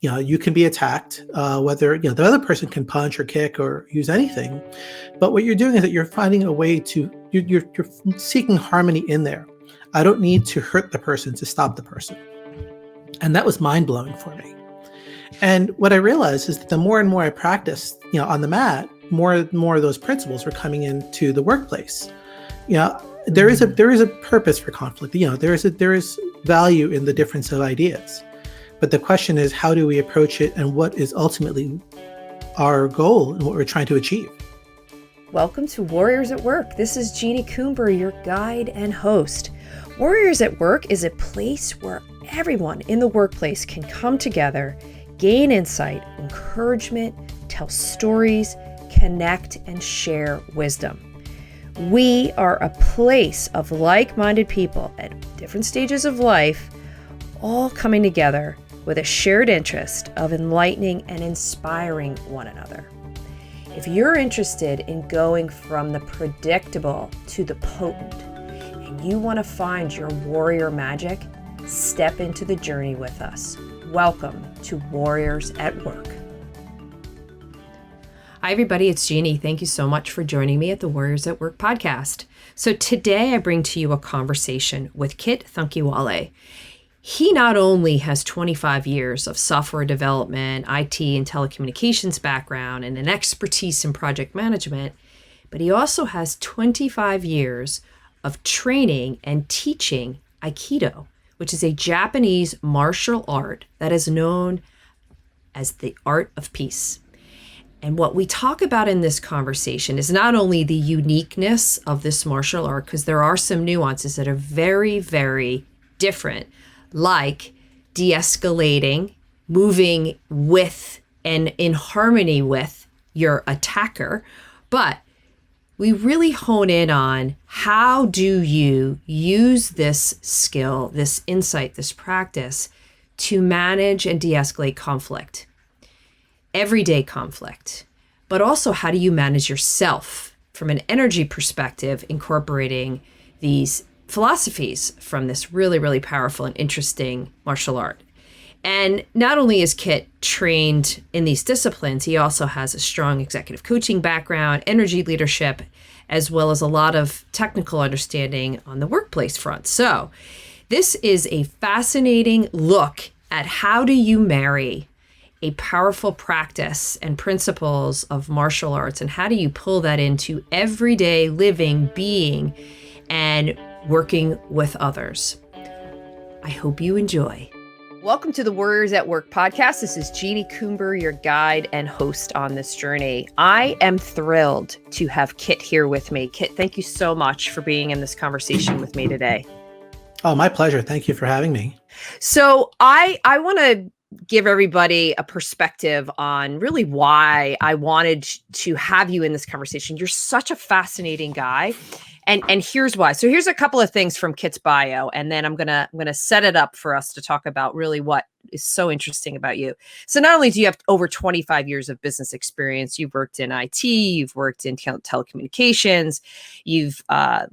You can be attacked, whether, the other person can punch or kick or use anything. But what you're doing is that you're finding a way you're seeking harmony in there. I don't need to hurt the person to stop the person. And that was mind blowing for me. And what I realized is that the more and more I practiced, on the mat, more and more of those principles were coming into the workplace. There is a purpose for conflict. There is value in the difference of ideas. But the question is, how do we approach it, and what is ultimately our goal and what we're trying to achieve? Welcome to Warriors at Work. This is Jeannie Coomber, your guide and host. Warriors at Work is a place where everyone in the workplace can come together, gain insight, encouragement, tell stories, connect, and share wisdom. We are a place of like-minded people at different stages of life, all coming together with a shared interest of enlightening and inspiring one another. If you're interested in going from the predictable to the potent, and you want to find your warrior magic, step into the journey with us. Welcome to Warriors at Work. Hi, everybody. It's Jeannie. Thank you so much for joining me at the Warriors at Work podcast. So today I bring to you a conversation with Kit Tankhiwale. He not only has 25 years of software development, IT, and telecommunications background and an expertise in project management, but he also has 25 years of training and teaching Aikido, which is a Japanese martial art that is known as the art of peace. And what we talk about in this conversation is not only the uniqueness of this martial art, because there are some nuances that are very, very different, like de-escalating, moving with and in harmony with your attacker. But we really hone in on how do you use this skill, this insight, this practice to manage and de-escalate conflict, everyday conflict, but also how do you manage yourself from an energy perspective, incorporating these philosophies from this really, really powerful and interesting martial art. And not only is Kit trained in these disciplines, he also has a strong executive coaching background, energy leadership, as well as a lot of technical understanding on the workplace front. So this is a fascinating look at how do you marry a powerful practice and principles of martial arts, and how do you pull that into everyday living, being, and working with others. I hope you enjoy. Welcome to the Warriors at Work podcast. This is Jeannie Coomber, your guide and host on this journey. I am thrilled to have Kit here with me. Kit, thank you so much for being in this conversation with me today. Oh, my pleasure. Thank you for having me. So I want to give everybody a perspective on really why I wanted to have you in this conversation. You're such a fascinating guy. And here's why. So here's a couple of things from Kit's bio, and then I'm gonna set it up for us to talk about really what is so interesting about you. So not only do you have over 25 years of business experience, you've worked in IT, you've worked in telecommunications, you've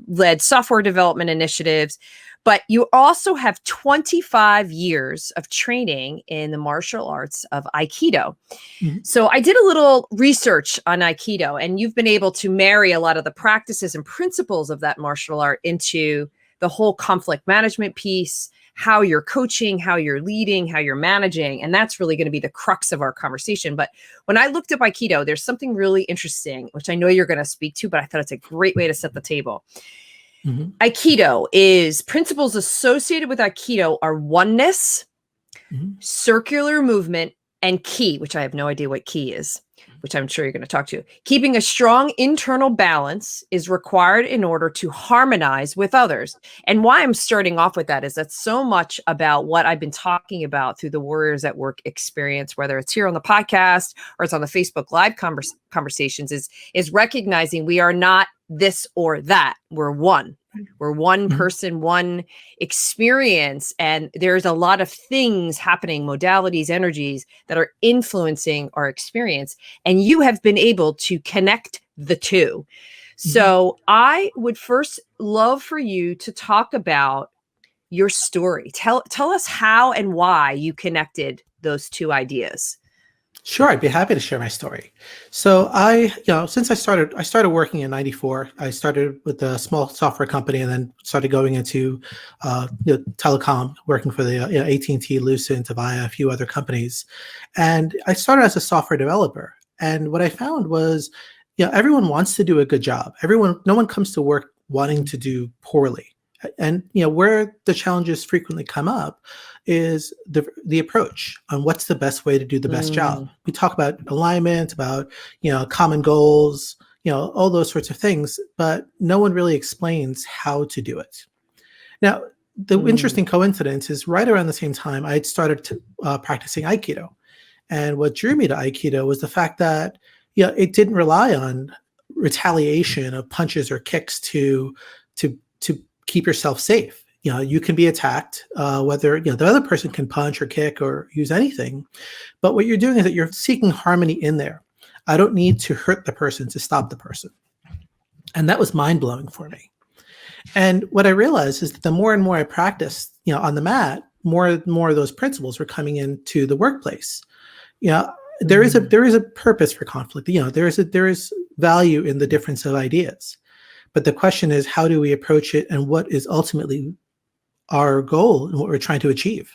led software development initiatives, but you also have 25 years of training in the martial arts of Aikido. Mm-hmm. So I did a little research on Aikido, and you've been able to marry a lot of the practices and principles of that martial art into the whole conflict management piece, how you're coaching, how you're leading, how you're managing. And that's really going to be the crux of our conversation. But when I looked up Aikido, there's something really interesting, which I know you're going to speak to, but I thought it's a great way to set the table. Mm-hmm. Aikido is principles associated with Aikido are oneness, circular movement, and ki, which I have no idea what ki is, which I'm sure you're going to talk to. Keeping a strong internal balance is required in order to harmonize with others. And why I'm starting off with that is that's so much about what I've been talking about through the Warriors at Work experience, whether it's here on the podcast or it's on the Facebook Live conversations, is recognizing we are not this or that. We're one. We're one person, one experience. And there's a lot of things happening, modalities, energies that are influencing our experience. And you have been able to connect the two. So I would first love for you to talk about your story. Tell us how and why you connected those two ideas? Sure, I'd be happy to share my story. So since I started working in '94. I started with a small software company, and then started going into, telecom, working for the AT&T, Lucent, Avaya, a few other companies. And I started as a software developer. And what I found was, everyone wants to do a good job. No one comes to work wanting to do poorly. And where the challenges frequently come up is the approach on what's the best way to do the best job. We talk about alignment, about common goals, all those sorts of things, but no one really explains how to do it. Now, the interesting coincidence is right around the same time I had started practicing Aikido, and what drew me to Aikido was the fact that it didn't rely on retaliation of punches or kicks to keep yourself safe. You can be attacked, whether the other person can punch or kick or use anything, but what you're doing is that you're seeking harmony in there. I don't need to hurt the person to stop the person. And that was mind-blowing for me. And what I realized is that the more and more I practiced, on the mat, more and more of those principles were coming into the workplace. There is a purpose for conflict. There is value in the difference of ideas. But the question is, how do we approach it, and what is ultimately our goal and what we're trying to achieve?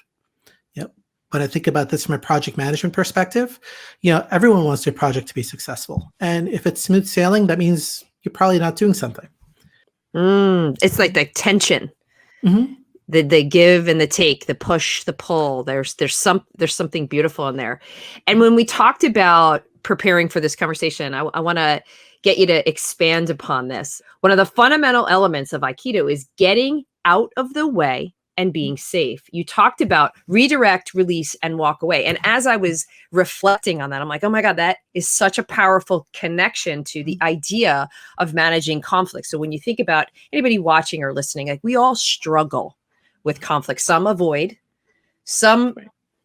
When I think about this from a project management perspective, everyone wants their project to be successful. And if it's smooth sailing, that means you're probably not doing something. It's like the tension, the give and the take, the push, the pull. There's something beautiful in there. And when we talked about preparing for this conversation, I want to get you to expand upon this. One of the fundamental elements of Aikido is getting out of the way and being safe. You talked about redirect, release, and walk away. And as I was reflecting on that, I'm like, oh my God, that is such a powerful connection to the idea of managing conflict. So when you think about anybody watching or listening, like, we all struggle with conflict. Some avoid, some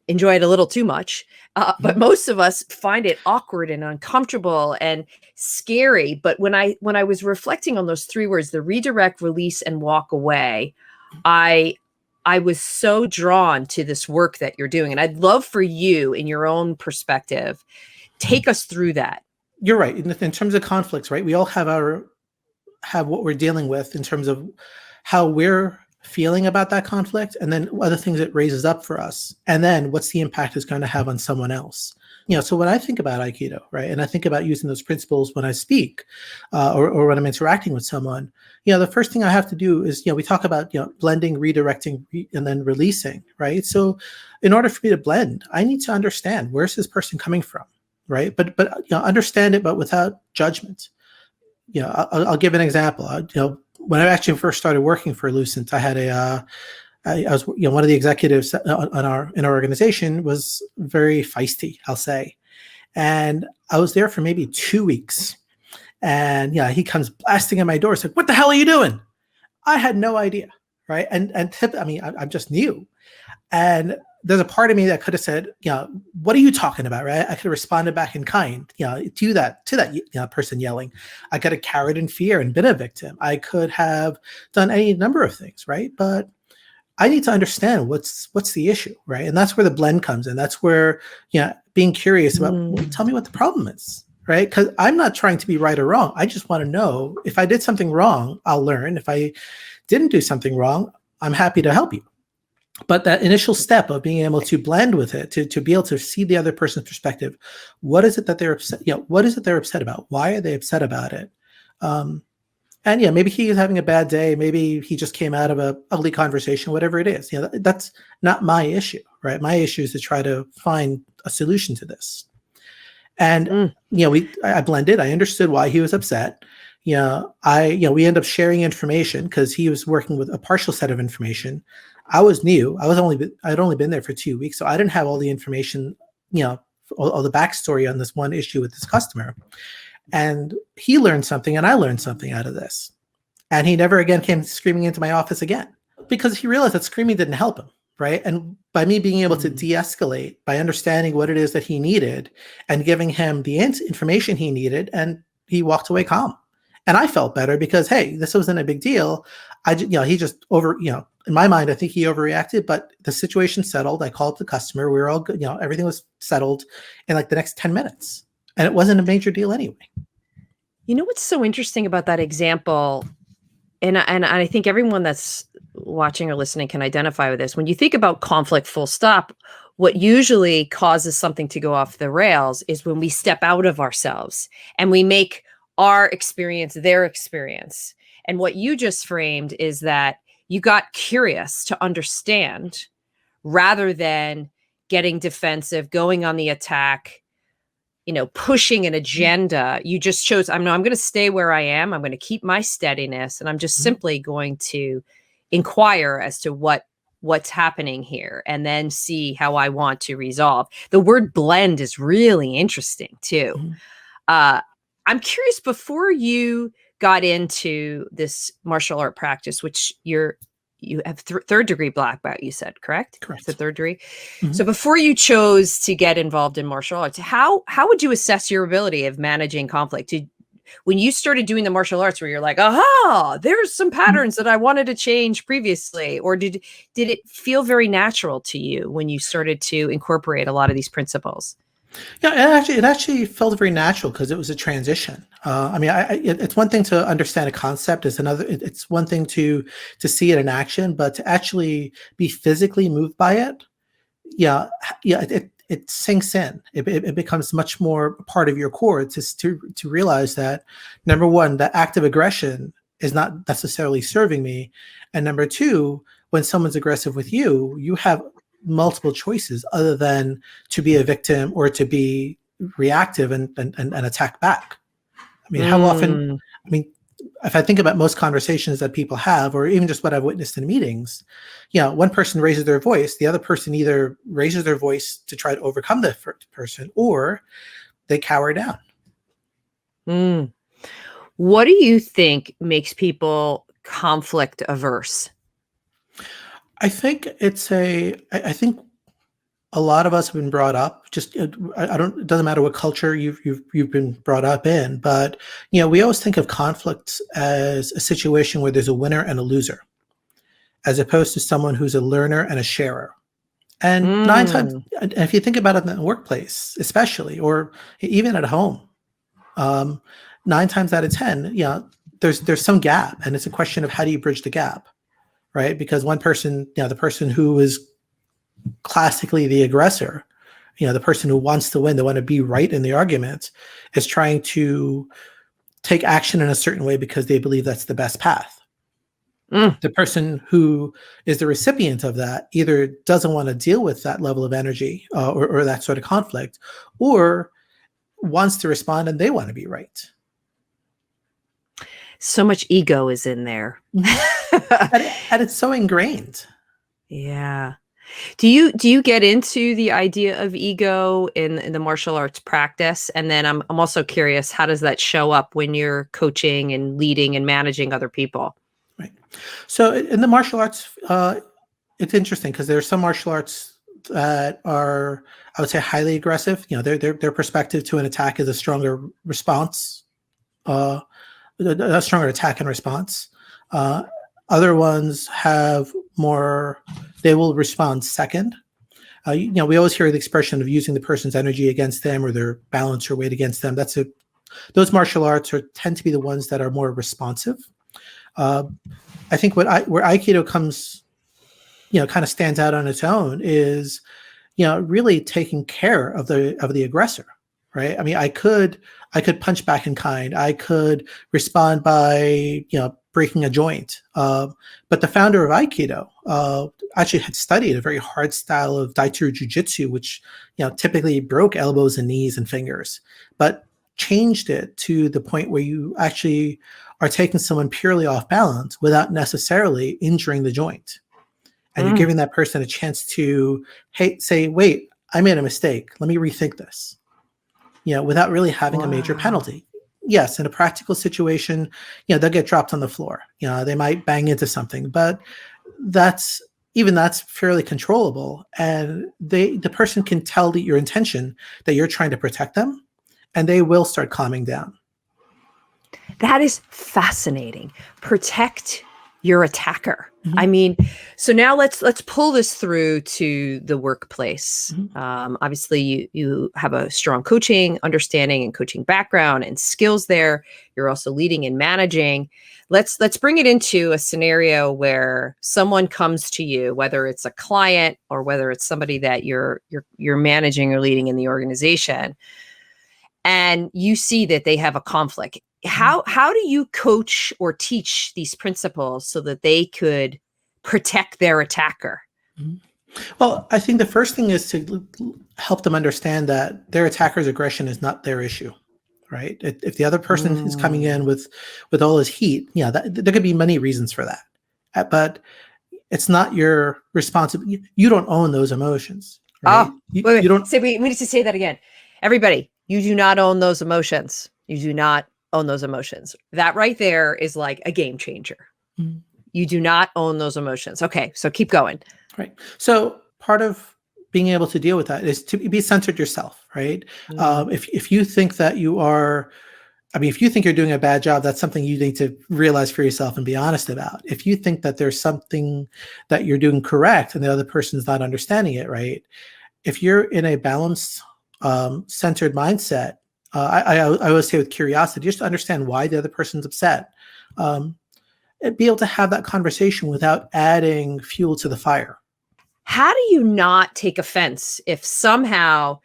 enjoy it a little too much, but most of us find it awkward and uncomfortable and scary. But when I was reflecting on those three words, the redirect, release, and walk away, I was so drawn to this work that you're doing. And I'd love for you, in your own perspective, take us through that. You're right. In terms of conflicts, right? We all have what we're dealing with in terms of how we're feeling about that conflict, and then other things it raises up for us, and then what's the impact it's going to have on someone else. So when I think about Aikido, right, and I think about using those principles when I speak, or when I'm interacting with someone, the first thing I have to do is, we talk about, blending, redirecting, and then releasing, right? So in order for me to blend, I need to understand, where's this person coming from, right? But understand it, but without judgment. I'll give an example. When I actually first started working for Lucent, I had I was, one of the executives in our organization was very feisty, I'll say. And I was there for maybe 2 weeks. And he comes blasting at my door. He's like, "What the hell are you doing?" I had no idea, right? I'm just new. And there's a part of me that could have said, "What are you talking about?" Right? I could have responded back in kind, to that person yelling. I could have carried in fear and been a victim. I could have done any number of things, right? But I need to understand what's the issue, right? And that's where the blend comes in. That's where, being curious about, well, tell me what the problem is, right? Because I'm not trying to be right or wrong. I just want to know, if I did something wrong, I'll learn. If I didn't do something wrong, I'm happy to help you. But that initial step of being able to blend with it, to be able to see the other person's perspective, what is it that they're upset? What is it they're upset about? Why are they upset about it? And maybe he is having a bad day. Maybe he just came out of a ugly conversation, whatever it is. That's not my issue, right? My issue is to try to find a solution to this. And I blended. I understood why he was upset. We end up sharing information because he was working with a partial set of information. I was new. I'd only been there for 2 weeks, so I didn't have all the information, all the backstory on this one issue with this customer. And he learned something, and I learned something out of this. And he never again came screaming into my office again, because he realized that screaming didn't help him, right? And by me being able to de-escalate, by understanding what it is that he needed and giving him the information he needed, and he walked away calm. And I felt better because, hey, this wasn't a big deal. He just in my mind, I think he overreacted, but the situation settled. I called the customer. We were all good. Everything was settled in like the next 10 minutes. And it wasn't a major deal anyway. You know what's so interesting about that example, and I think everyone that's watching or listening can identify with this. When you think about conflict full stop, what usually causes something to go off the rails is when we step out of ourselves and we make our experience their experience. And what you just framed is that you got curious to understand rather than getting defensive, going on the attack, pushing an agenda. You just chose, I'm going to stay where I am. I'm going to keep my steadiness. And I'm just simply going to inquire as to what's happening here and then see how I want to resolve. The word blend is really interesting too. I'm curious, before you got into this martial art practice, which you have third degree black belt, you said, correct? Correct. The third degree. So before you chose to get involved in martial arts, how would you assess your ability of managing conflict? When you started doing the martial arts, where you're like, aha, there's some patterns that I wanted to change previously, or did it feel very natural to you when you started to incorporate a lot of these principles? Yeah, it actually felt very natural because it was a transition. It's one thing to understand a concept; it's one thing to see it in action, but to actually be physically moved by it, it sinks in. It becomes much more part of your core to realize that, number one, that act of aggression is not necessarily serving me, and number two, when someone's aggressive with you, you have multiple choices other than to be a victim or to be reactive and attack back. How often, if I think about most conversations that people have, or even just what I've witnessed in meetings, one person raises their voice, the other person either raises their voice to try to overcome the first person, or they cower down. What do you think makes people conflict averse? I think I think a lot of us have been brought up. Just it doesn't matter what culture you've been brought up in, but we always think of conflict as a situation where there's a winner and a loser, as opposed to someone who's a learner and a sharer. And 9 times, and if you think about it in the workplace, especially, or even at home, 9 times out of 10, there's some gap, and it's a question of how do you bridge the gap. Right? Because one person, the person who is classically the aggressor, the person who wants to win, they want to be right in the argument, is trying to take action in a certain way because they believe that's the best path. The person who is the recipient of that either doesn't want to deal with that level of energy or that sort of conflict, or wants to respond and they want to be right. So much ego is in there. And it's so ingrained. Yeah. Do you get into the idea of ego in the martial arts practice? And then I'm also curious, how does that show up when you're coaching and leading and managing other people? Right. So in the martial arts, it's interesting because there are some martial arts that are, I would say, highly aggressive. Their perspective to an attack is a stronger response, a stronger attack and response. Other ones have more, they will respond second. We always hear the expression of using the person's energy against them or their balance or weight against them. Those martial arts tend to be the ones that are more responsive. I think where Aikido comes, kind of stands out on its own is, really taking care of the aggressor, right? I could punch back in kind. I could respond by, breaking a joint. But the founder of Aikido actually had studied a very hard style of Daitoru Jiu-Jitsu, which typically broke elbows and knees and fingers, but changed it to the point where you actually are taking someone purely off balance without necessarily injuring the joint. And you're giving that person a chance to say, wait, I made a mistake. Let me rethink this, without really having a major penalty. Yes, in a practical situation, they'll get dropped on the floor. They might bang into something, but that's fairly controllable. And the person can tell your intention that you're trying to protect them, and they will start calming down. That is fascinating. Protect your attacker. Mm-hmm. I mean, so now let's pull this through to the workplace. Mm-hmm. Obviously, you have a strong coaching understanding and coaching background and skills there. You're also leading and managing. Let's bring it into a scenario where someone comes to you, whether it's a client or whether it's somebody that you're managing or leading in the organization, and you see that they have a conflict. How do you coach or teach these principles so that they could protect their attacker? Well, I think the first thing is to help them understand that their attacker's aggression is not their issue, right? If the other person is coming in with all his heat, there could be many reasons for that, but it's not your responsibility. You don't own those emotions, right? Oh, you don't. We need to say that again. Everybody, you do not own those emotions. You do not own those emotions. That right there is like a game changer. Mm-hmm. You do not own those emotions. Okay, so keep going. Right. So part of being able to deal with that is to be centered yourself, right? Mm-hmm. If you think that you are, if you think you're doing a bad job, that's something you need to realize for yourself and be honest about. If you think that there's something that you're doing correct and the other person's not understanding it, right? If you're in a balanced, centered mindset, I always say with curiosity, just to understand why the other person's upset, and be able to have that conversation without adding fuel to the fire. How do you not take offense if somehow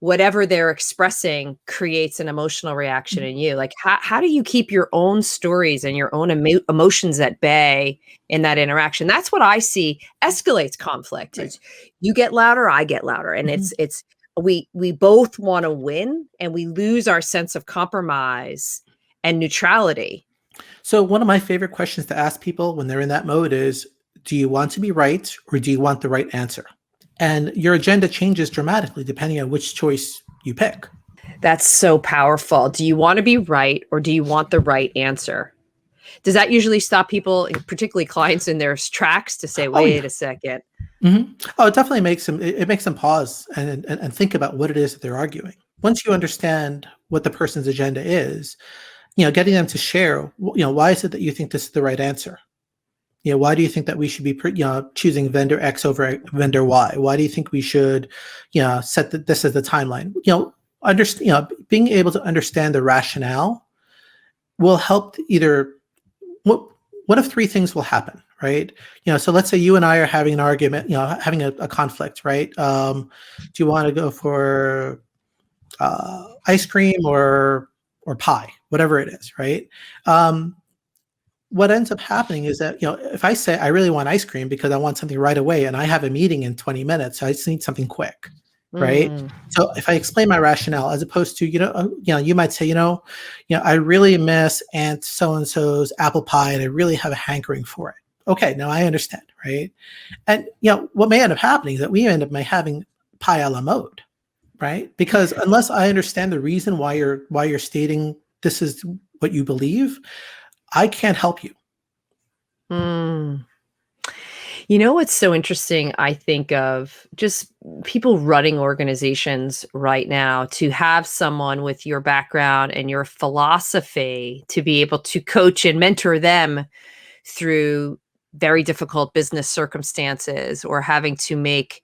whatever they're expressing creates an emotional reaction in you? Like, how do you keep your own stories and your own emotions at bay in that interaction? That's what I see escalates conflict. Right. Is you get louder, I get louder. And it's we both want to win and we lose our sense of compromise and neutrality. So one of my favorite questions to ask people when they're in that mode is, do you want to be right or do you want the right answer? And your agenda changes dramatically depending on which choice you pick. That's so powerful. Do you want to be right or do you want the right answer? Does that usually stop people, particularly clients, in their tracks to say, wait a second? Mm-hmm. Oh, it definitely makes them pause and think about what it is that they're arguing. Once you understand what the person's agenda is, getting them to share, why is it that you think this is the right answer? Why do you think that we should be, choosing vendor X over vendor Y? Why do you think we should, set this as the timeline? Being able to understand the rationale will help either. One of three things will happen, right? So let's say you and I are having an argument, having a conflict, right? Do you want to go for ice cream or pie, whatever it is, right? What ends up happening is that, if I say I really want ice cream because I want something right away and I have a meeting in 20 minutes, so I just need something quick, right? So if I explain my rationale as opposed to, you might say, I really miss Aunt so-and-so's apple pie and I really have a hankering for it. Okay, now I understand, right? And, what may end up happening is that we end up having pie a la mode, right? Because unless I understand the reason why you're stating this is what you believe, I can't help you. You know what's so interesting, I think of just people running organizations right now, to have someone with your background and your philosophy to be able to coach and mentor them through very difficult business circumstances or having to make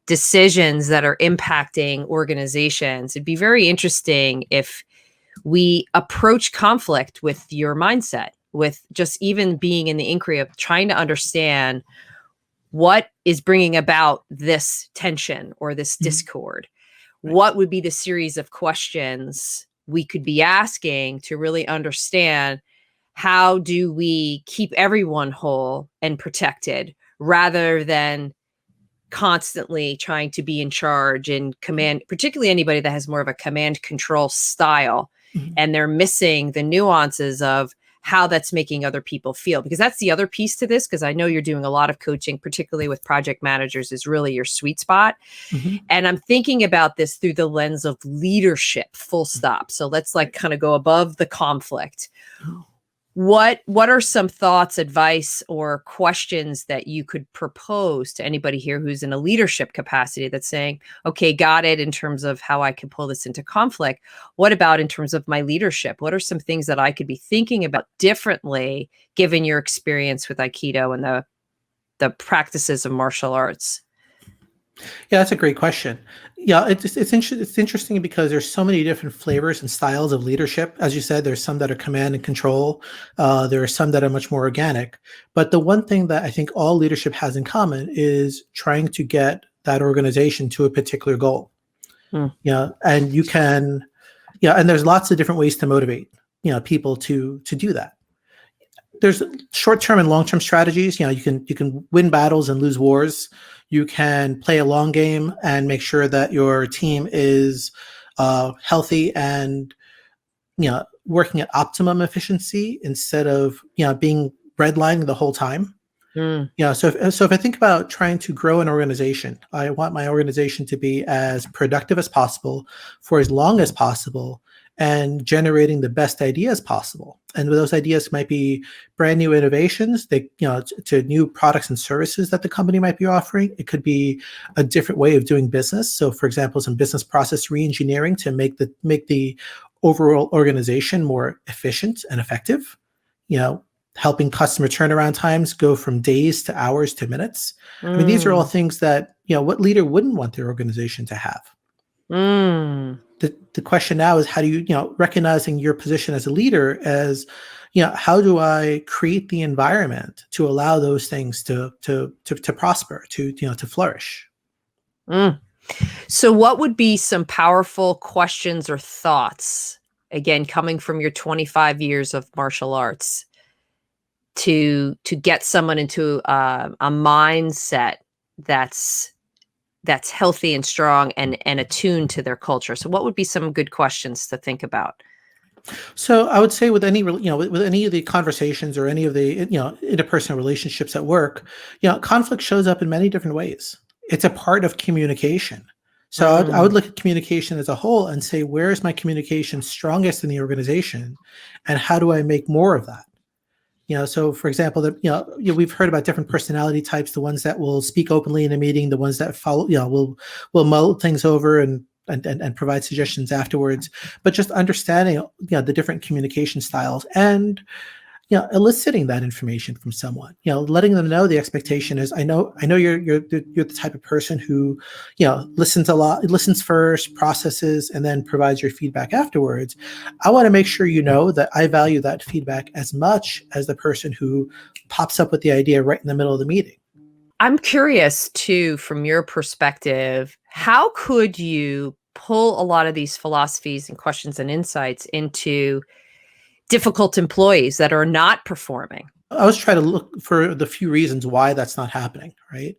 decisions that are impacting organizations. It'd be very interesting if we approach conflict with your mindset, with just even being in the inquiry of trying to understand what is bringing about this tension or this discord. Right. What would be the series of questions we could be asking to really understand how do we keep everyone whole and protected rather than constantly trying to be in charge and command, particularly anybody that has more of a command control style. And they're missing the nuances of how that's making other people feel, because that's the other piece to this. Because I know you're doing a lot of coaching, particularly with project managers, is really your sweet spot. And I'm thinking about this through the lens of leadership, full stop. So let's kind of go above the conflict. What are some thoughts, advice, or questions that you could propose to anybody here who's in a leadership capacity that's saying, okay, got it in terms of how I can pull this into conflict. What about in terms of my leadership? What are some things that I could be thinking about differently given your experience with Aikido and the practices of martial arts? Yeah, that's a great question. Yeah, it's interesting because there's so many different flavors and styles of leadership. As you said, there's some that are command and control. There are some that are much more organic. But the one thing that I think all leadership has in common is trying to get that organization to a particular goal. Hmm. Yeah, and you can, yeah, and there's lots of different ways to motivate, people to do that. There's short-term and long-term strategies. You can win battles and lose wars. You can play a long game and make sure that your team is healthy and working at optimum efficiency instead of being redlining the whole time. So if I think about trying to grow an organization, I want my organization to be as productive as possible for as long as possible and generating the best ideas possible. And those ideas might be brand new innovations to new products and services that the company might be offering. It could be a different way of doing business. So for example, some business process reengineering to make the overall organization more efficient and effective. Helping customer turnaround times go from days to hours to minutes. I mean, these are all things that, what leader wouldn't want their organization to have? The question now is how do you, recognizing your position as a leader as, how do I create the environment to allow those things to prosper, to flourish? So what would be some powerful questions or thoughts, again, coming from your 25 years of martial arts, to get someone into a mindset that's healthy and strong and attuned to their culture? So what would be some good questions to think about? So I would say with any, with any of the conversations or any of the, interpersonal relationships at work, conflict shows up in many different ways. It's a part of communication. So I would look at communication as a whole and say, where is my communication strongest in the organization? And how do I make more of that? So for example, we've heard about different personality types, the ones that will speak openly in a meeting, the ones that follow, will mull things over and provide suggestions afterwards. But just understanding, the different communication styles and, eliciting that information from someone, letting them know the expectation is, I know you're the type of person who, listens a lot, listens first, processes, and then provides your feedback afterwards. I want to make sure you know that I value that feedback as much as the person who pops up with the idea right in the middle of the meeting. I'm curious too, from your perspective, how could you pull a lot of these philosophies and questions and insights into difficult employees that are not performing? I always try to look for the few reasons why that's not happening, right?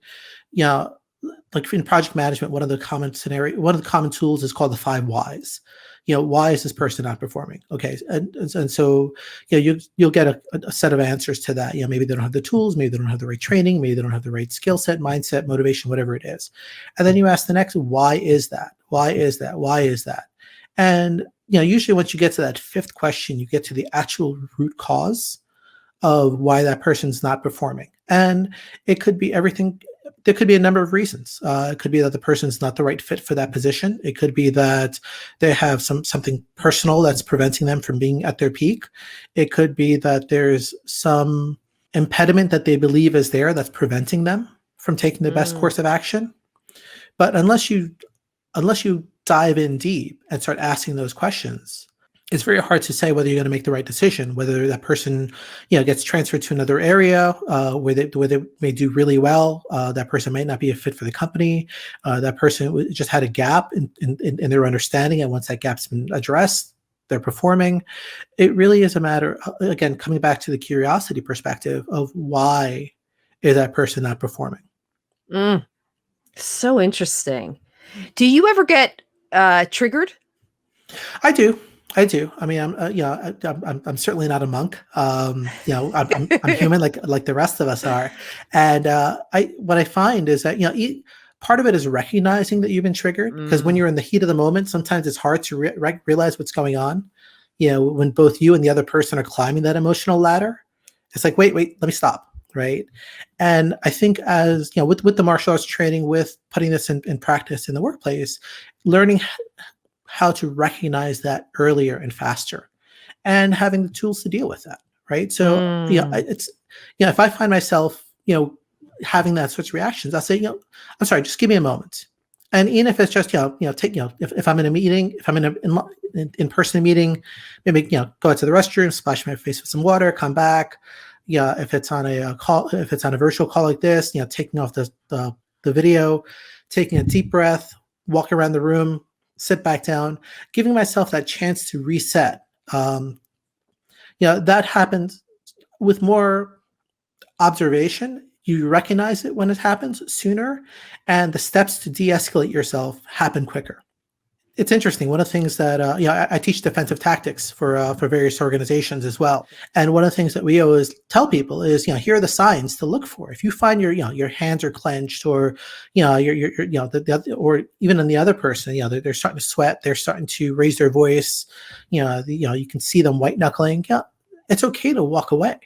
Like in project management, one of the common tools is called the 5 whys. Why is this person not performing? Okay, and so you'll get a set of answers to that. Maybe they don't have the tools, maybe they don't have the right training, maybe they don't have the right skill set, mindset, motivation, whatever it is. And then you ask the next, why is that? Why is that? Why is that? And usually once you get to that 5th question, you get to the actual root cause of why that person's not performing. And it could be everything. There could be a number of reasons. It could be that the person's not the right fit for that position. It could be that they have something personal that's preventing them from being at their peak. It could be that there's some impediment that they believe is there that's preventing them from taking the best course of action. But unless you dive in deep and start asking those questions, it's very hard to say whether you're going to make the right decision, whether that person, gets transferred to another area where they may do really well. That person might not be a fit for the company. That person just had a gap in their understanding, and once that gap's been addressed, they're performing. It really is a matter, again, coming back to the curiosity perspective of why is that person not performing. So interesting. Do you ever get triggered? I do. I mean, I'm certainly not a monk. I'm human like the rest of us are. And what I find is that part of it is recognizing that you've been triggered, because when you're in the heat of the moment, sometimes it's hard to realize what's going on. when both you and the other person are climbing that emotional ladder, it's like, wait, let me stop. Right. And I think as, with the martial arts training, with putting this in practice in the workplace, learning how to recognize that earlier and faster, and having the tools to deal with that. Right. So, it's, if I find myself, having that such reactions, I'll say, I'm sorry, just give me a moment. And even if it's just, if I'm in a meeting, if I'm in an in-person meeting, maybe, go out to the restroom, splash my face with some water, come back. Yeah. If it's on a call, if it's on a virtual call like this, taking off the video, taking a deep breath, walk around the room, sit back down, giving myself that chance to reset. That happens with more observation. You recognize it when it happens sooner, and the steps to de-escalate yourself happen quicker. It's interesting. One of the things that I teach defensive tactics for various organizations as well, and one of the things that we always tell people is, here are the signs to look for. If you find your hands are clenched, or or even in the other person, they're starting to sweat, they're starting to raise their voice, you can see them white knuckling. Yeah, it's okay to walk away.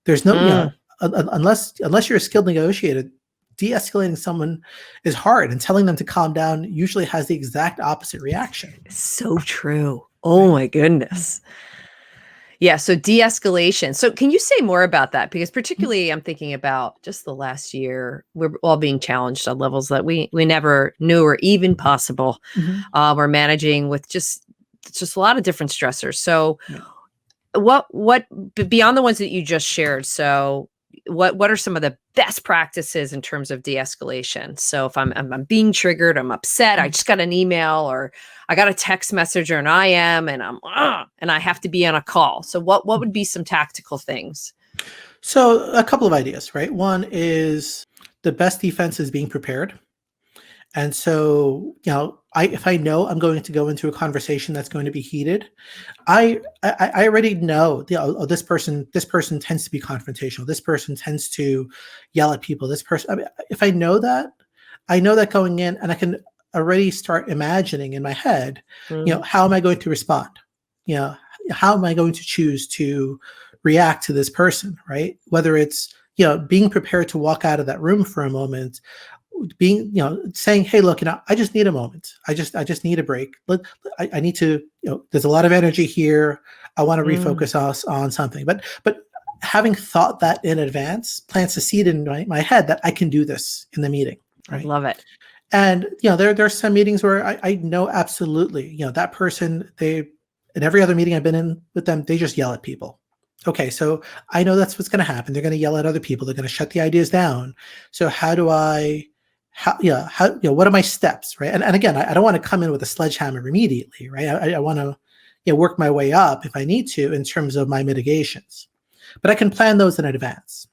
There's no unless you're a skilled negotiator. De-escalating someone is hard, and telling them to calm down usually has the exact opposite reaction. So true. Oh my goodness. Yeah. So de-escalation. So can you say more about that? Because particularly I'm thinking about just the last year, we're all being challenged on levels that we never knew were even possible. We're managing with just a lot of different stressors. So what beyond the ones that you just shared? So what are some of the best practices in terms of de-escalation? So if I'm being triggered, I'm upset, I just got an email, or I got a text message, or an IM, and and I have to be on a call. So what would be some tactical things? So a couple of ideas, right? One is the best defense is being prepared. And so, if I know I'm going to go into a conversation that's going to be heated, I already know, this person tends to be confrontational. This person tends to yell at people. This person, if I know that going in, and I can already start imagining in my head, how am I going to respond? How am I going to choose to react to this person, right? Whether it's, being prepared to walk out of that room for a moment, being, saying, hey, look, I just need a moment. I just need a break. I need to, there's a lot of energy here. I want to refocus us on something. But having thought that in advance plants a seed in my head that I can do this in the meeting. Right? I love it. And, there are some meetings where I know absolutely, that person, in every other meeting I've been in with them, they just yell at people. Okay, so I know that's what's going to happen. They're going to yell at other people. They're going to shut the ideas down. So what are my steps, right? And again, I don't want to come in with a sledgehammer immediately, right? I want to, work my way up if I need to in terms of my mitigations, but I can plan those in advance.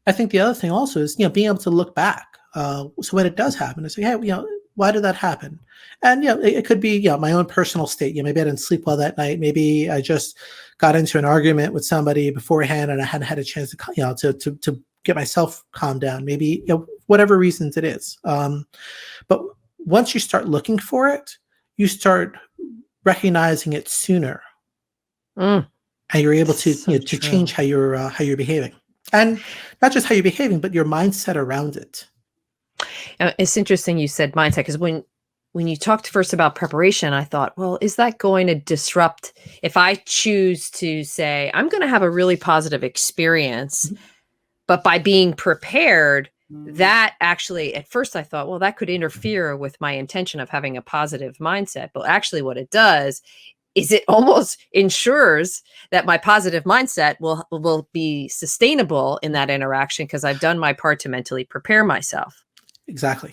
I think the other thing also is, being able to look back. So when it does happen, it's like, hey, why did that happen? And, it could be, my own personal state. Maybe I didn't sleep well that night. Maybe I just got into an argument with somebody beforehand and I hadn't had a chance to get myself calmed down. Maybe, whatever reasons it is. But once you start looking for it, you start recognizing it sooner. And you're able to change how you're behaving. And not just how you're behaving, but your mindset around it. It's interesting you said mindset, because when you talked first about preparation, I thought, well, is that going to disrupt if I choose to say, I'm going to have a really positive experience, but by being prepared, that actually, at first I thought, well, that could interfere with my intention of having a positive mindset. But actually what it does is it almost ensures that my positive mindset will be sustainable in that interaction, because I've done my part to mentally prepare myself. Exactly.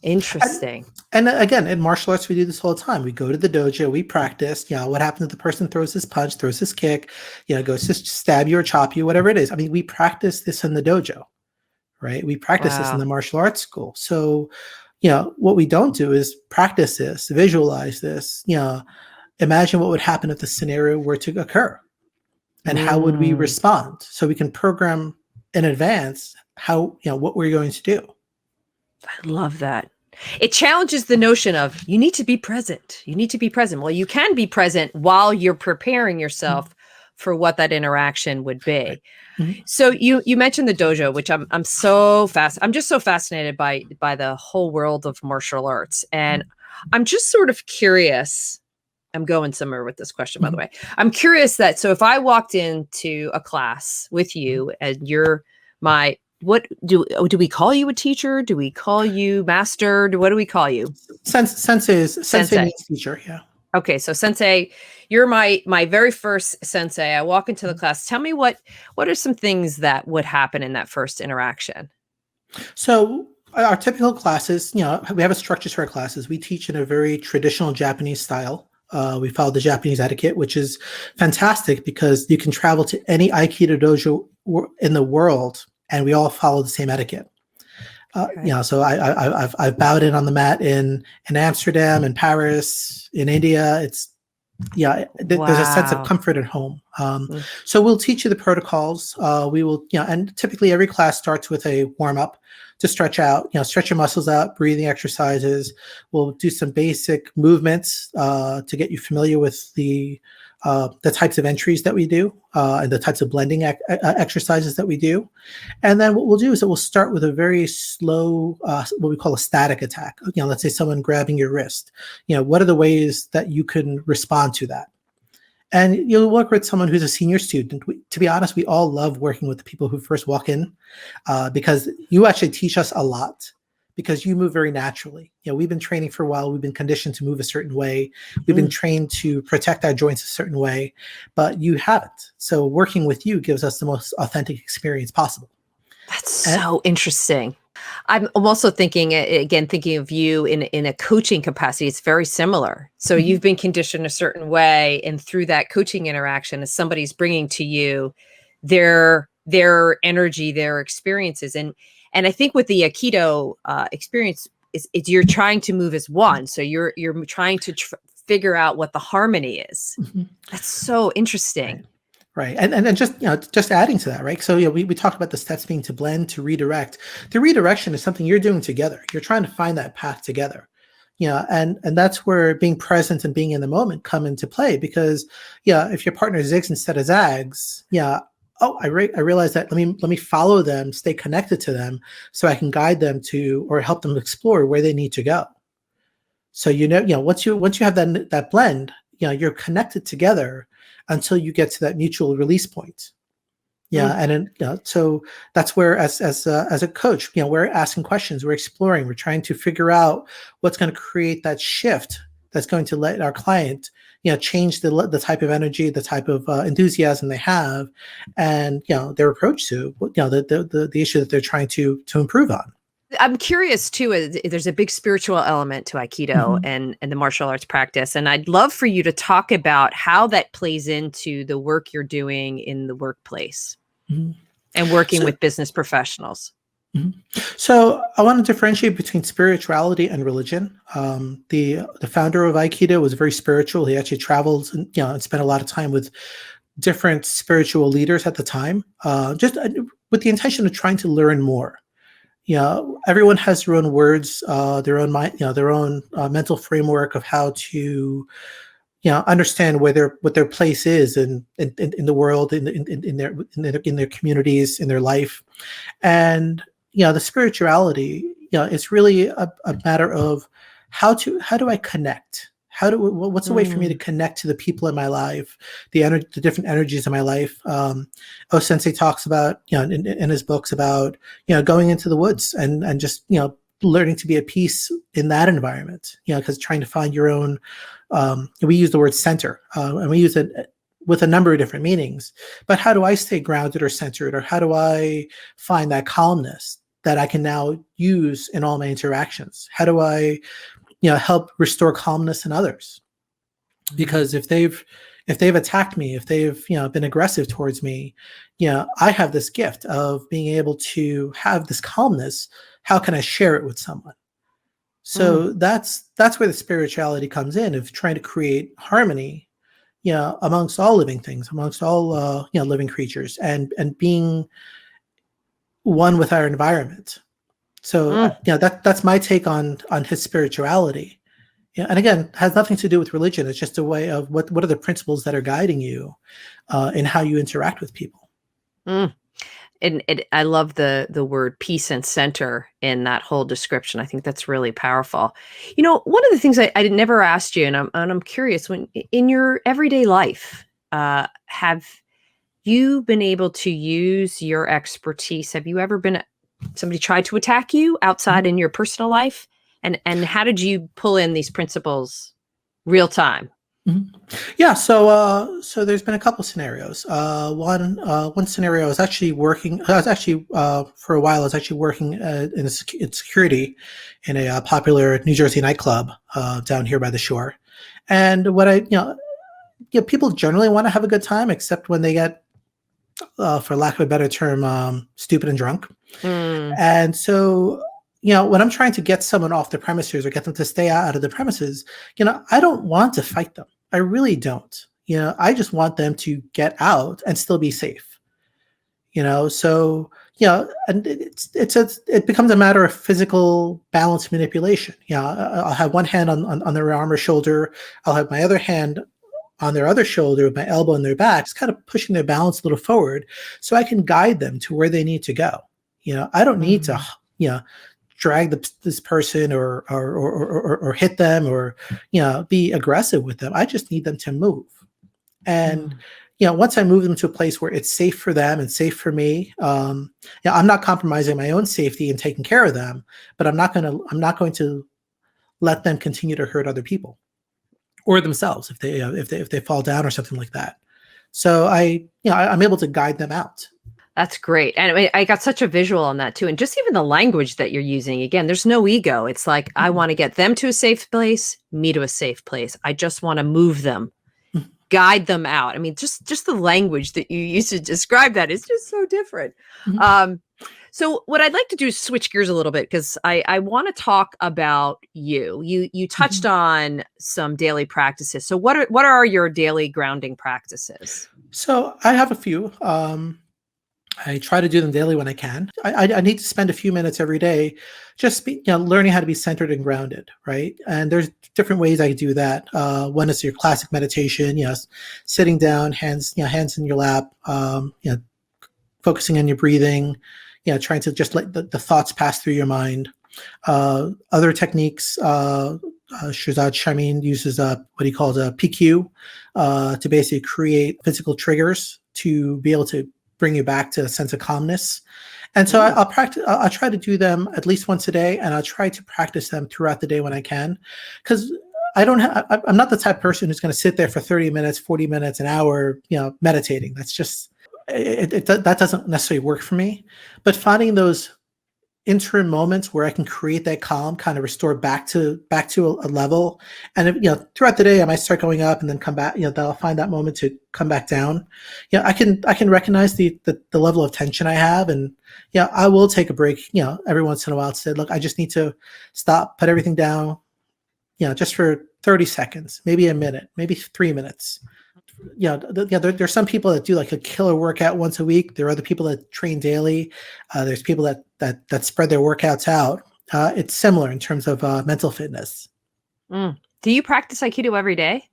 Interesting. And again, in martial arts, we do this all the time. We go to the dojo, we practice, what happens if the person throws his punch, throws his kick, goes to stab you or chop you, whatever it is. I mean, we practice this in the dojo, right? We practice this in the martial arts school. So, what we don't do is practice this, visualize this, imagine what would happen if the scenario were to occur, and how would we respond? So we can program in advance how, what we're going to do. I love that. It challenges the notion of you need to be present. You need to be present. Well, you can be present while you're preparing yourself for what that interaction would be. Right. Mhm. So you mentioned the dojo, which I'm I'm just so fascinated by the whole world of martial arts. And I'm just sort of curious. I'm going somewhere with this question, by the Mhm. way. I'm curious that, so if I walked into a class with you and you're my, what do we call you a teacher? Do we call you master? What do we call you? Sensei Sensei. means teacher. Yeah. Okay, so sensei, you're my very first sensei. I walk into the class. Tell me what are some things that would happen in that first interaction? So our typical classes, we have a structure to our classes. We teach in a very traditional Japanese style. We follow the Japanese etiquette, which is fantastic because you can travel to any Aikido dojo in the world, and we all follow the same etiquette. Okay. So I've bowed in on the mat in Amsterdam, in Paris, in India. There's a sense of Wow. comfort at home. Mm. So we'll teach you the protocols. We will, and typically every class starts with a warm up to stretch out, stretch your muscles out, breathing exercises. We'll do some basic movements to get you familiar with the types of entries that we do and the types of blending exercises that we do. And then what we'll do is that we'll start with a very slow, what we call a static attack. Let's say someone grabbing your wrist. What are the ways that you can respond to that? And you'll work with someone who's a senior student. To be honest, we all love working with the people who first walk in because you actually teach us a lot because you move very naturally. We've been training for a while. We've been conditioned to move a certain way. We've been trained to protect our joints a certain way, but you haven't. So working with you gives us the most authentic experience possible. That's so interesting. I'm also thinking of you in a coaching capacity. It's very similar. So you've been conditioned a certain way, and through that coaching interaction, as somebody's bringing to you their energy, their experiences, and I think with the Aikido experience, is you're trying to move as one. So you're trying to figure out what the harmony is. That's so interesting. Right. And just adding to that, right? So we talked about the steps being to blend, to redirect. The redirection is something you're doing together. You're trying to find that path together. And that's where being present and being in the moment come into play because if your partner zigs instead of zags, I realize that let me follow them, stay connected to them so I can guide them to or help them explore where they need to go. So once you have that blend, you're connected together until you get to that mutual release point. And then, so that's where as a coach, we're asking questions, we're exploring, we're trying to figure out what's going to create that shift that's going to let our client change the type of energy, the type of enthusiasm they have, and their approach to the issue that they're trying to improve on. I'm curious too. There's a big spiritual element to Aikido and the martial arts practice, and I'd love for you to talk about how that plays into the work you're doing in the workplace and working with business professionals. So I want to differentiate between spirituality and religion. The founder of Aikido was very spiritual. He actually traveled and spent a lot of time with different spiritual leaders at the time, just with the intention of trying to learn more. Everyone has their own words, their own mind, their own mental framework of how to, understand what their place is in the world, in their communities, in their life, and the spirituality, it's really a matter of how do I connect. What's the way for me to connect to the people in my life, the different energies in my life? Sensei talks about, in his books about, going into the woods and just, learning to be at peace in that environment, because trying to find your own, we use the word center, and we use it with a number of different meanings. But how do I stay grounded or centered, or how do I find that calmness that I can now use in all my interactions? How do I help restore calmness in others? Because if they've attacked me, if they've been aggressive towards me, I have this gift of being able to have this calmness. How can I share it with someone? So that's where the spirituality comes in, of trying to create harmony, amongst all living things, amongst all living creatures, and being one with our environment. So Mm. that's my take on his spirituality. Yeah, and again, has nothing to do with religion. It's just a way of what are the principles that are guiding you in how you interact with people. Mm. And I love the word peace and center in that whole description. I think that's really powerful. One of the things I never asked you, and I'm curious, when in your everyday life, have you been able to use your expertise? Have you ever been somebody tried to attack you outside in your personal life? And how did you pull in these principles real time? Mhm. Yeah, so there's been a couple scenarios. One scenario I was actually working. I was actually for a while. I was actually working in security in a popular New Jersey nightclub down here by the shore. And what people generally want to have a good time, except when they get, for lack of a better term, stupid and drunk. Mm, And so, when I'm trying to get someone off the premises or get them to stay out of the premises, I don't want to fight them. I really don't. I just want them to get out and still be safe. So and it becomes a matter of physical balance manipulation. I'll have one hand on their arm or shoulder. I'll have my other hand on their other shoulder with my elbow on their back, just kind of pushing their balance a little forward so I can guide them to where they need to go. I don't need to, mm, drag this person or hit them or, be aggressive with them. I just need them to move. And, mm, once I move them to a place where it's safe for them and safe for me, I'm not compromising my own safety and taking care of them, but I'm not going to let them continue to hurt other people or themselves if they fall down or something like that. So I'm able to guide them out. That's great. And I got such a visual on that too. And just even the language that you're using, again, there's no ego. It's like, I want to get them to a safe place, me to a safe place. I just want to move them, guide them out. I mean, just the language that you use to describe that is just so different. Mhm. Um, so what I'd like to do is switch gears a little bit because I want to talk about you. You touched Mhm. on some daily practices. So what are your daily grounding practices? So I have a few. I try to do them daily when I can. I need to spend a few minutes every day just learning how to be centered and grounded, right? And there's different ways I do that. One is your classic meditation, sitting down, hands in your lap, focusing on your breathing, trying to just let the thoughts pass through your mind. Other techniques, Shazad Shamin uses what he calls a PQ to basically create physical triggers to be able to bring you back to a sense of calmness. And so Mm, I'll practice. I'll try to do them at least once a day, and I'll try to practice them throughout the day when I can, because I'm not the type of person who's going to sit there for 30 minutes, 40 minutes, an hour, meditating. That's just that doesn't necessarily work for me. But finding those interim moments where I can create that calm, kind of restore back to a level. And throughout the day, I might start going up and then come back. That I'll find that moment to come back down. I can recognize the level of tension I have, and I will take a break. Every once in a while to say, look, I just need to stop, put everything down. Just for 30 seconds, maybe a minute, maybe 3 minutes. There's some people that do like a killer workout once a week. There are other people that train daily. There's people that spread their workouts out. It's similar in terms of mental fitness. mm. Do you practice Aikido every day?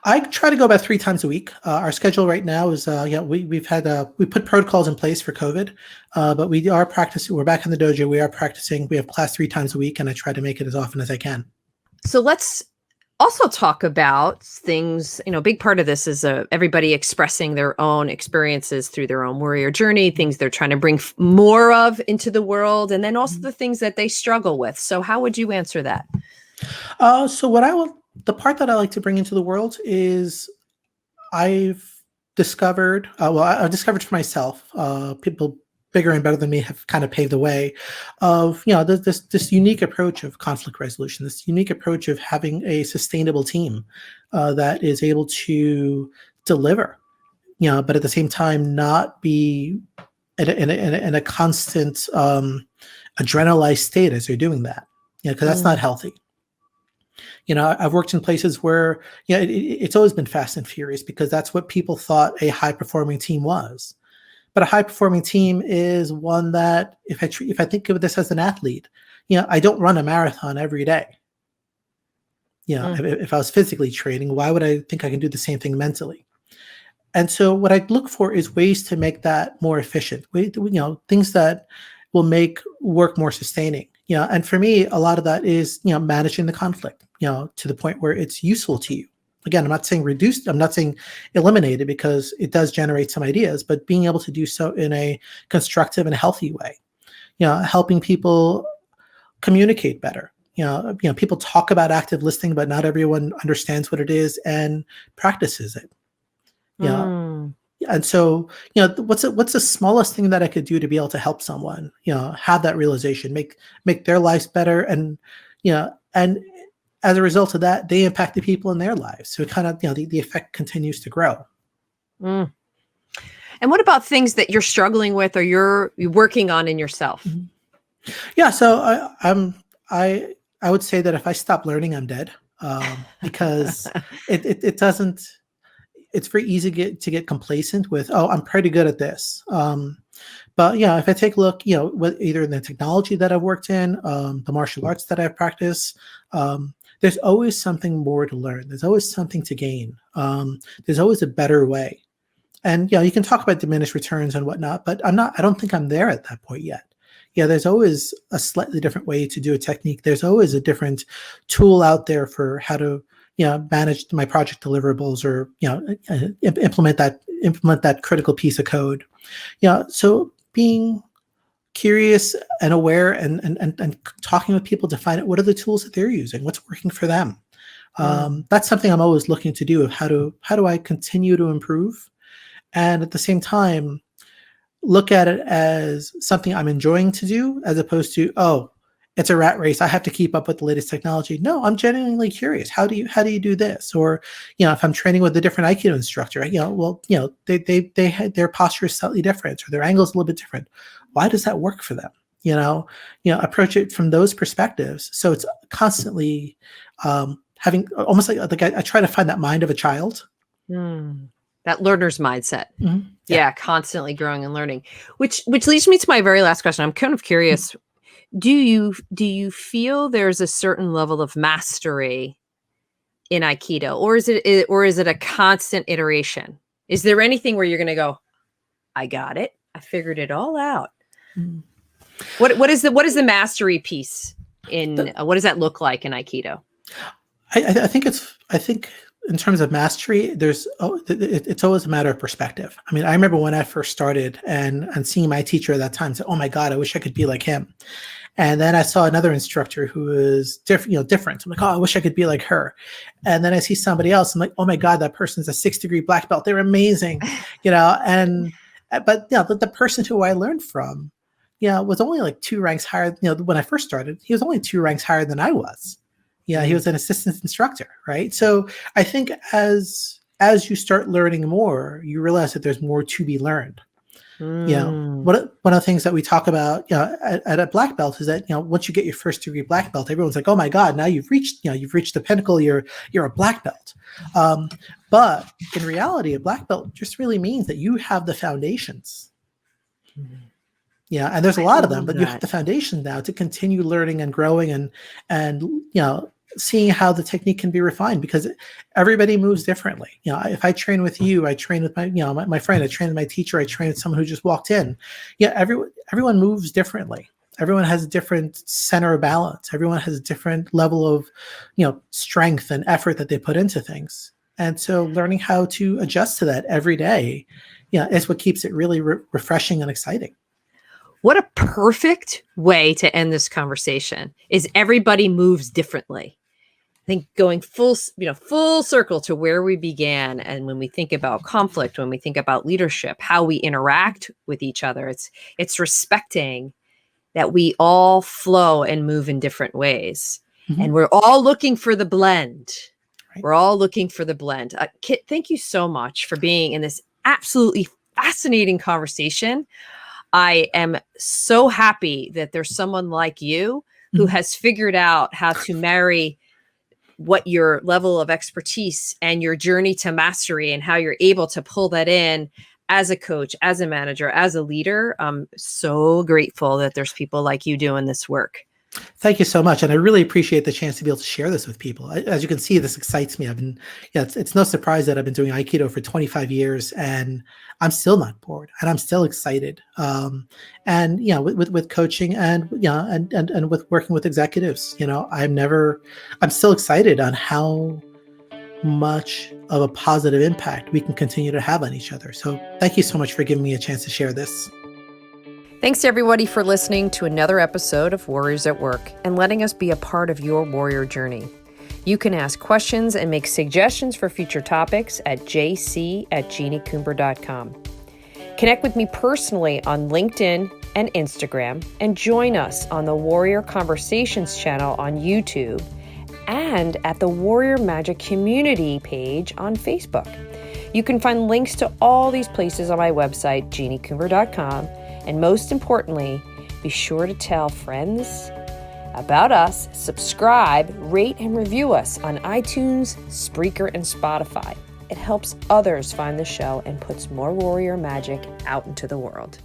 I try to go about 3 times a week. Our schedule right now is we put protocols in place for COVID, but we are practicing. We're back in the dojo. We are practicing. We have class 3 times a week, and I try to make it as often as I can. So let's also talk about things. A big part of this is everybody expressing their own experiences through their own warrior journey, things they're trying to bring more of into the world, and then also the things that they struggle with. So how would you answer that? So the part that I like to bring into the world is I've discovered, I've discovered for myself, people bigger and better than me have kind of paved the way of, this unique approach of conflict resolution, this unique approach of having a sustainable team that is able to deliver, but at the same time not be in a constant adrenalized state as they're doing that, because that's not Mm, healthy. I've worked in places where, it's always been fast and furious because that's what people thought a high performing team was. But a high performing team is one that, if I think of this as an athlete, I don't run a marathon every day. If I was physically training, why would I think I can do the same thing mentally? And so what I look for is ways to make that more efficient, things that will make work more sustaining. And for me, a lot of that is, managing the conflict, to the point where it's useful to you. Again, I'm not saying reduce, I'm not saying eliminate it, because it does generate some ideas, but being able to do so in a constructive and healthy way, helping people communicate better. People talk about active listening, but not everyone understands what it is and practices it. And so, what's the smallest thing that I could do to be able to help someone, have that realization, make their lives better, and and as a result of that, they impact the people in their lives. So it kind of, the effect continues to grow. And what about things that you're struggling with or you're working on in yourself? Yeah, so I would say that if I stop learning, I'm dead, because it doesn't. It's very easy to get complacent with, oh, I'm pretty good at this. But if I take a look, either in the technology that I've worked in, the martial arts that I've practiced, there's always something more to learn. There's always something to gain. There's always a better way. And you can talk about diminished returns and whatnot, but I don't think I'm there at that point yet. There's always a slightly different way to do a technique. There's always a different tool out there for how to manage my project deliverables, or implement that critical piece of code. So being curious and aware, and talking with people to find out what are the tools that they're using, what's working for them. That's something I'm always looking to do, of how do I continue to improve, and at the same time look at it as something I'm enjoying to do, as opposed to, oh, it's a rat race, I have to keep up with the latest technology. No, I'm genuinely curious. How do you do this? Or, if I'm training with a different Aikido instructor, their posture is slightly different, or their angle is a little bit different. Why does that work for them? Approach it from those perspectives. So it's constantly having almost like I try to find that mind of a child. That learner's mindset. Yeah, constantly growing and learning. Which leads me to my very last question. I'm kind of curious. Do you feel there's a certain level of mastery in Aikido, or is it a constant iteration? Is there anything where you're going to go, I got it, I figured it all out? What is the mastery piece in what does that look like in Aikido? I think in terms of mastery, it's always a matter of perspective. I mean, I remember when I first started and seeing my teacher at that time, said, oh my God, I wish I could be like him. And then I saw another instructor who was different. I'm like, oh, I wish I could be like her. And then I see somebody else. I'm like, oh my God, that person's a 6-degree black belt. They're amazing, but the person who I learned from, was only like 2 ranks higher. When I first started, he was only 2 ranks higher than I was. He was an assistant instructor, right? So I think as you start learning more, you realize that there's more to be learned. One of the things that we talk about, at a black belt is that, once you get your 1st-degree black belt, everyone's like, oh my God, now you've reached the pinnacle. You're a black belt. But in reality, a black belt just really means that you have the foundations. And there's a lot of them, but you have the foundation now to continue learning and growing and seeing how the technique can be refined, because everybody moves differently. If I train with you, I train with my friend, I train with my teacher, I train with someone who just walked in. Everyone moves differently. Everyone has a different center of balance. Everyone has a different level of, strength and effort that they put into things. And so learning how to adjust to that every day, is what keeps it really refreshing and exciting. What a perfect way to end this conversation is everybody moves differently. I think going full circle to where we began. And when we think about conflict, when we think about leadership, how we interact with each other, it's respecting that we all flow and move in different ways. And we're all looking for the blend. Right. We're all looking for the blend. Kit, thank you so much for being in this absolutely fascinating conversation. I am so happy that there's someone like you who has figured out how to marry what your level of expertise and your journey to mastery and how you're able to pull that in as a coach, as a manager, as a leader, I'm so grateful that there's people like you doing this work. Thank you so much. And I really appreciate the chance to be able to share this with people. As you can see, this excites me. It's no surprise that I've been doing Aikido for 25 years and I'm still not bored and I'm still excited. And, with coaching and, and with working with executives, I'm still excited on how much of a positive impact we can continue to have on each other. So thank you so much for giving me a chance to share this. Thanks to everybody for listening to another episode of Warriors at Work and letting us be a part of your warrior journey. You can ask questions and make suggestions for future topics at jc@jeanniecoomber.com. Connect with me personally on LinkedIn and Instagram and join us on the Warrior Conversations channel on YouTube and at the Warrior Magic Community page on Facebook. You can find links to all these places on my website, jeanniecoomber.com. And most importantly, be sure to tell friends about us, subscribe, rate, and review us on iTunes, Spreaker, and Spotify. It helps others find the show and puts more warrior magic out into the world.